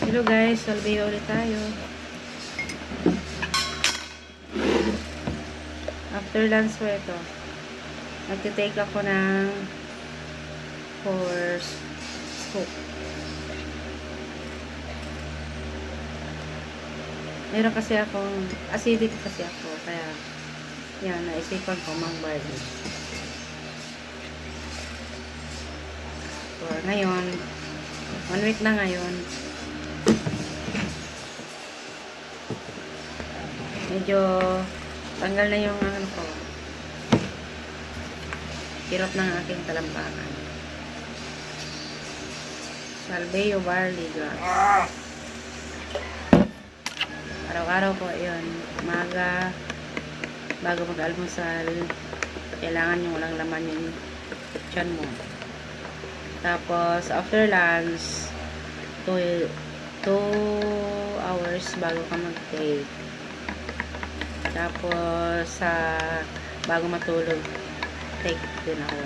Hello guys, salve ulit tayo. After lunch po ito. Nagtitake ako ng for scoop. Meron kasi akong acidic kasi ako. Kaya yan, naisipan ko mag-barley. For ngayon, 1 week na ngayon. Medyo tanggal na yung ano ko. Hirap ng aking talampakan. Salveo barley grass. Araw-araw po yun. Umaga, bago mag-almusal, kailangan yung walang laman yung tiyan mo. Tapos, after lunch, 2 hours bago ka mag-take. Tapos, bago matulog, take din ako.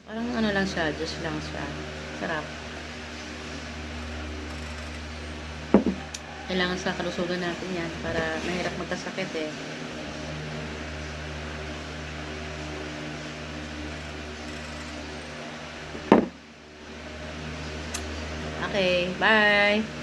Parang ano lang siya, juice lang siya. Sarap. Kailangan sa kalusugan natin yan para mahirap magkasakit eh. Okay, bye!